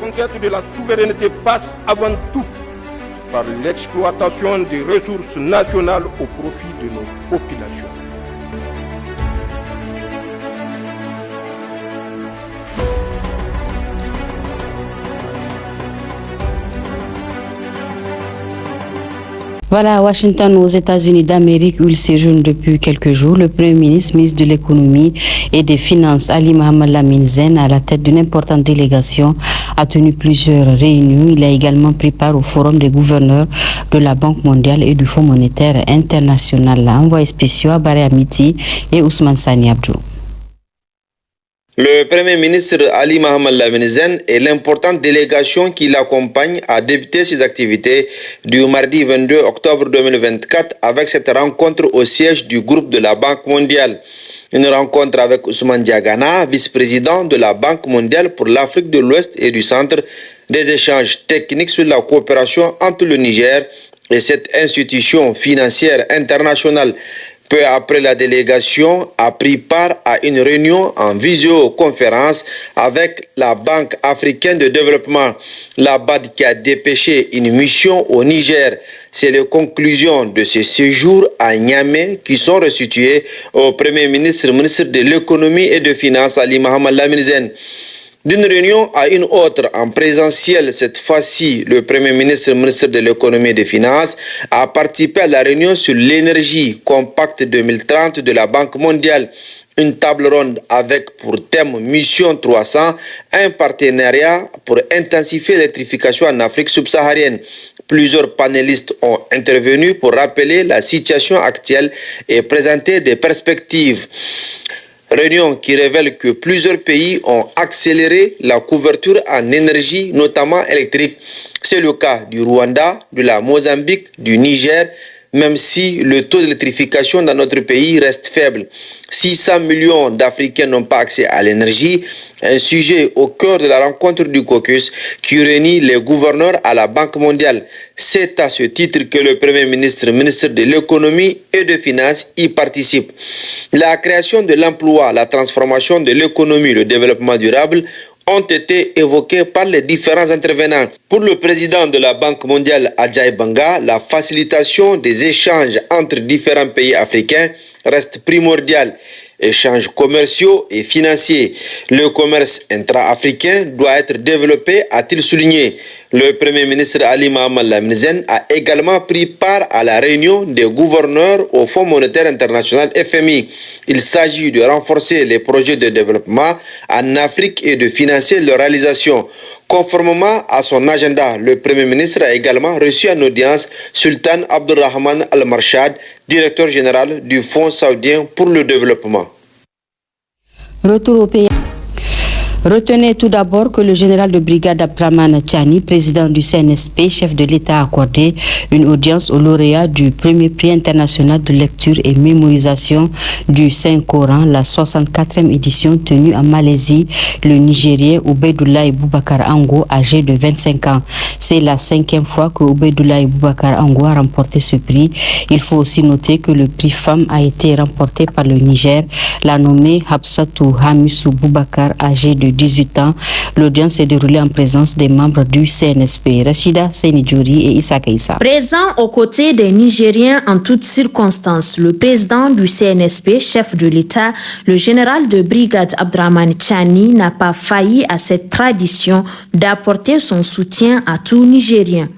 conquête de la souveraineté passe avant tout par l'exploitation des ressources nationales au profit de nos populations. Voilà, à Washington, aux États-Unis d'Amérique, où il séjourne depuis quelques jours, le Premier ministre de l'économie et des finances, Ali Mohamed Lamine Zen, à la tête d'une importante délégation, a tenu plusieurs réunions. Il a également pris part au forum des gouverneurs de la Banque mondiale et du Fonds monétaire international. Envoyés spéciaux à Baré Amiti et Ousmane Sani Abdou. Le Premier ministre Ali Mohamed Lamine Zen et l'importante délégation qui l'accompagne a débuté ses activités du mardi 22 octobre 2024 avec cette rencontre au siège du groupe de la Banque mondiale. Une rencontre avec Ousmane Diagana, vice-président de la Banque mondiale pour l'Afrique de l'Ouest et du Centre, des échanges techniques sur la coopération entre le Niger et cette institution financière internationale. Peu après, la délégation a pris part à une réunion en visioconférence avec la Banque africaine de développement, la BAD, qui a dépêché une mission au Niger. C'est les conclusions de ce séjour à Niamey qui sont restituées au Premier ministre de l'économie et des finances, Ali Mohamed Lamine Zen. D'une réunion à une autre en présentiel, cette fois-ci, le Premier ministre de l'économie et des finances a participé à la réunion sur l'énergie compacte 2030 de la Banque mondiale. Une table ronde avec pour thème Mission 300, un partenariat pour intensifier l'électrification en Afrique subsaharienne. Plusieurs panélistes ont intervenu pour rappeler la situation actuelle et présenter des perspectives. Réunion qui révèle que plusieurs pays ont accéléré la couverture en énergie, notamment électrique. C'est le cas du Rwanda, de la Mozambique, du Niger, même si le taux d'électrification dans notre pays reste faible. 600 millions d'Africains n'ont pas accès à l'énergie, un sujet au cœur de la rencontre du caucus qui réunit les gouverneurs à la Banque mondiale. C'est à ce titre que le Premier ministre de l'économie et des finances y participe. La création de l'emploi, la transformation de l'économie, le développement durable ont été évoqués par les différents intervenants. Pour le président de la Banque mondiale, Adjaye Banga, la facilitation des échanges entre différents pays africains reste primordiale. Échanges commerciaux et financiers. Le commerce intra-africain doit être développé, a-t-il souligné. Le Premier ministre Ali Mohamed Lamine Zen a également pris part à la réunion des gouverneurs au Fonds monétaire international FMI. Il s'agit de renforcer les projets de développement en Afrique et de financer leur réalisation. Conformément à son agenda, le Premier ministre a également reçu en audience Sultan Abdurrahman Al-Marshad, directeur général du Fonds saoudien pour le développement. Retour au pays. Retenez tout d'abord que le général de brigade Abdrahmane Tchani, président du CNSP, chef de l'État, a accordé une audience au lauréat du premier prix international de lecture et mémorisation du Saint-Coran, la 64e édition tenue en Malaisie, le Nigérien Ubaidoulaye Boubacar Ango, âgé de 25 ans. C'est la 5e fois que Ubaidoulaye Boubacar Ango a remporté ce prix. Il faut aussi noter que le prix femme a été remporté par le Niger, la nommée Habsatou Hamissou Boubacar, âgé de 18 ans. L'audience s'est déroulée en présence des membres du CNSP, Rachida Senidjouri et Issa Keïssa. Présent aux côtés des Nigériens en toutes circonstances, le président du CNSP, chef de l'État, le général de brigade Abdrahmane Tchani, n'a pas failli à cette tradition d'apporter son soutien à tout Nigérien.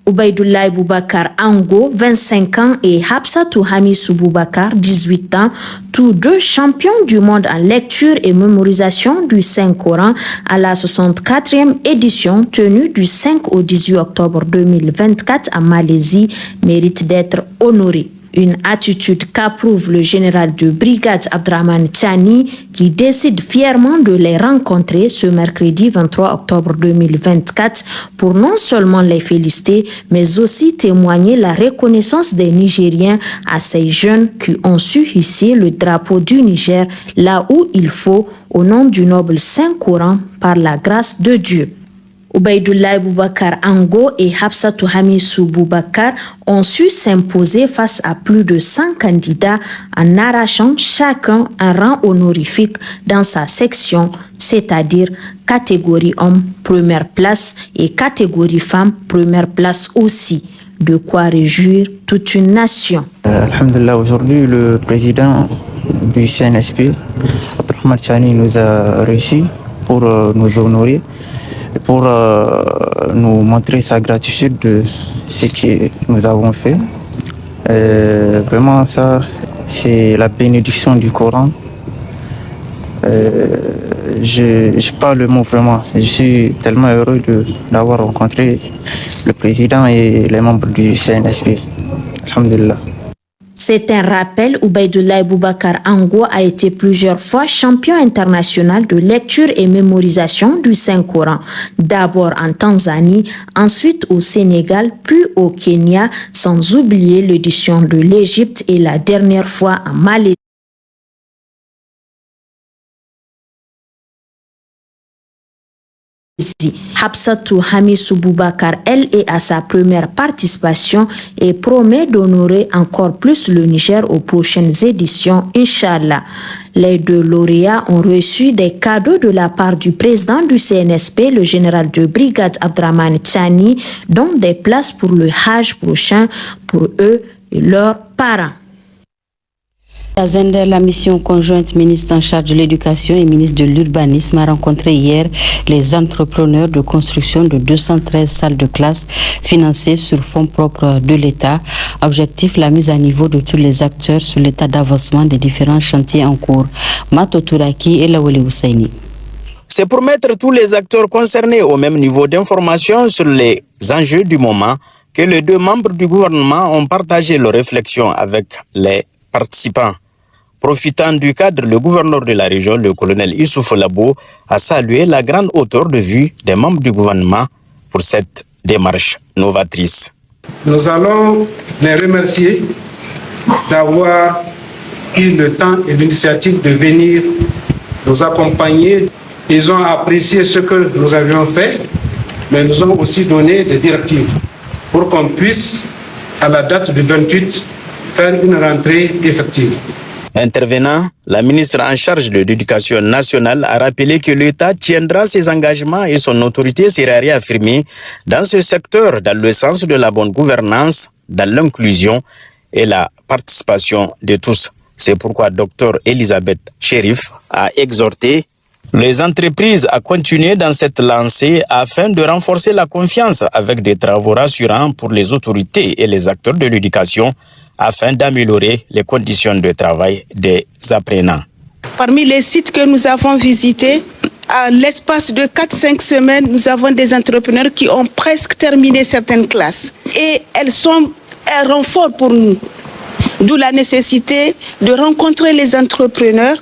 Ubaidoulaye Boubacar Ango, 25 ans, et Habsatou Hamissou Boubacar, 18 ans, tous deux champions du monde en lecture et mémorisation du Saint-Coran à la 64e édition tenue du 5 au 18 octobre 2024 à Malaisie, méritent d'être honorés. Une attitude qu'approuve le général de brigade Abdrahmane Tchani qui décide fièrement de les rencontrer ce mercredi 23 octobre 2024 pour non seulement les féliciter mais aussi témoigner la reconnaissance des Nigériens à ces jeunes qui ont su hisser le drapeau du Niger là où il faut au nom du noble Saint-Coran par la grâce de Dieu. Obaïdoulaye Boubacar Ango et Hafsatou Hamissou Boubacar ont su s'imposer face à plus de 100 candidats en arrachant chacun un rang honorifique dans sa section, c'est-à-dire catégorie homme, première place, et catégorie femme, première place aussi. De quoi réjouir toute une nation. Alhamdulillah, aujourd'hui, le président du CNSP, Abdrahmane Tchani, nous a reçus pour nous honorer, pour nous montrer sa gratitude de ce que nous avons fait. Vraiment, ça, c'est la bénédiction du Coran. Je n'ai pas le mot vraiment. Je suis tellement heureux d'avoir rencontré le président et les membres du CNSP. Alhamdulillah. C'est un rappel, Obaïdoulaye Boubacar Ango a été plusieurs fois champion international de lecture et mémorisation du Saint-Coran. D'abord en Tanzanie, ensuite au Sénégal, puis au Kenya, sans oublier l'édition de l'Égypte et la dernière fois en Malaisie. Hafsatou Hamissou Boubacar, elle, est à sa première participation et promet d'honorer encore plus le Niger aux prochaines éditions, Inch'Allah. Les deux lauréats ont reçu des cadeaux de la part du président du CNSP, le général de brigade Abdrahmane Tchani, dont des places pour le Hajj prochain pour eux et leurs parents. À Zender, la mission conjointe ministre en charge de l'éducation et ministre de l'urbanisme a rencontré hier les entrepreneurs de construction de 213 salles de classe financées sur fonds propres de l'État. Objectif, la mise à niveau de tous les acteurs sur l'état d'avancement des différents chantiers en cours. Mato Touraki et Lawali Husseini. C'est pour mettre tous les acteurs concernés au même niveau d'information sur les enjeux du moment que les deux membres du gouvernement ont partagé leurs réflexions avec les participants. Profitant du cadre, le gouverneur de la région, le colonel Issouf Labo, a salué la grande hauteur de vue des membres du gouvernement pour cette démarche novatrice. Nous allons les remercier d'avoir eu le temps et l'initiative de venir nous accompagner. Ils ont apprécié ce que nous avions fait, mais nous ont aussi donné des directives pour qu'on puisse, à la date du 28, faire une rentrée effective. Intervenant, la ministre en charge de l'éducation nationale a rappelé que l'État tiendra ses engagements et son autorité sera réaffirmée dans ce secteur dans le sens de la bonne gouvernance, dans l'inclusion et la participation de tous. C'est pourquoi Dr Elisabeth Chérif a exhorté les entreprises à continuer dans cette lancée afin de renforcer la confiance avec des travaux rassurants pour les autorités et les acteurs de l'éducation, afin d'améliorer les conditions de travail des apprenants. Parmi les sites que nous avons visités, à l'espace de 4-5 semaines, nous avons des entrepreneurs qui ont presque terminé certaines classes. Et elles sont un renfort pour nous. D'où la nécessité de rencontrer les entrepreneurs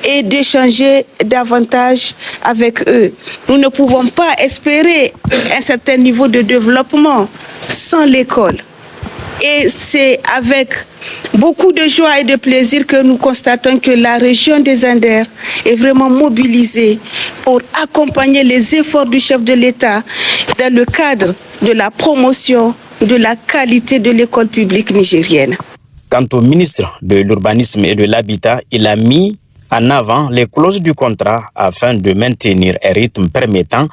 et d'échanger davantage avec eux. Nous ne pouvons pas espérer un certain niveau de développement sans l'école. Et c'est avec beaucoup de joie et de plaisir que nous constatons que la région des Anders est vraiment mobilisée pour accompagner les efforts du chef de l'État dans le cadre de la promotion de la qualité de l'école publique nigérienne. Quant au ministre de l'Urbanisme et de l'Habitat, il a mis en avant les clauses du contrat afin de maintenir un rythme permettant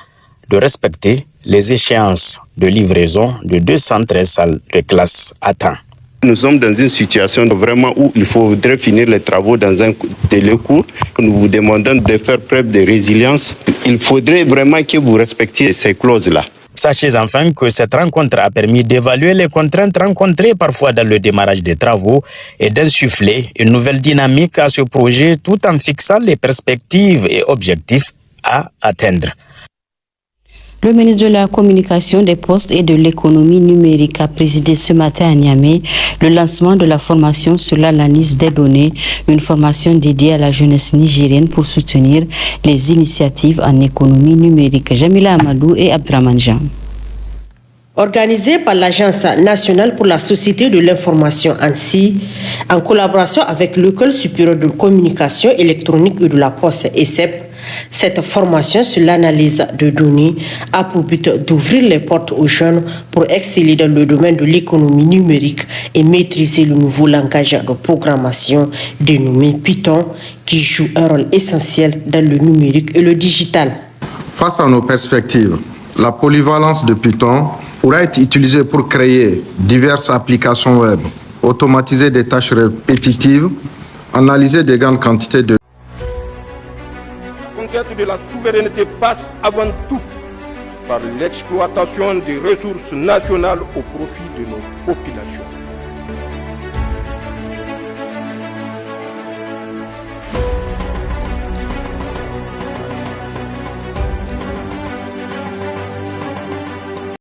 de respecter les échéances de livraison de 213 salles de classe à temps. Nous sommes dans une situation vraiment où il faudrait finir les travaux dans un délai court. Nous vous demandons de faire preuve de résilience. Il faudrait vraiment que vous respectiez ces clauses-là. Sachez enfin que cette rencontre a permis d'évaluer les contraintes rencontrées parfois dans le démarrage des travaux et d'insuffler une nouvelle dynamique à ce projet tout en fixant les perspectives et objectifs à atteindre. Le ministre de la Communication, des Postes et de l'Économie numérique a présidé ce matin à Niamey le lancement de la formation sur l'analyse des données, une formation dédiée à la jeunesse nigérienne pour soutenir les initiatives en économie numérique. Jamila Amadou et Abdrahmane Jean. Organisé par l'Agence nationale pour la société de l'information ANSI, en collaboration avec l'École supérieure de communication électronique et de la Poste ESEP, Cette formation sur l'analyse de données a pour but d'ouvrir les portes aux jeunes pour exceller dans le domaine de l'économie numérique et maîtriser le nouveau langage de programmation dénommé Python, qui joue un rôle essentiel dans le numérique et le digital. Face à nos perspectives, la polyvalence de Python pourra être utilisée pour créer diverses applications web, automatiser des tâches répétitives, analyser des grandes quantités de... La conquête de la souveraineté passe avant tout par l'exploitation des ressources nationales au profit de nos populations.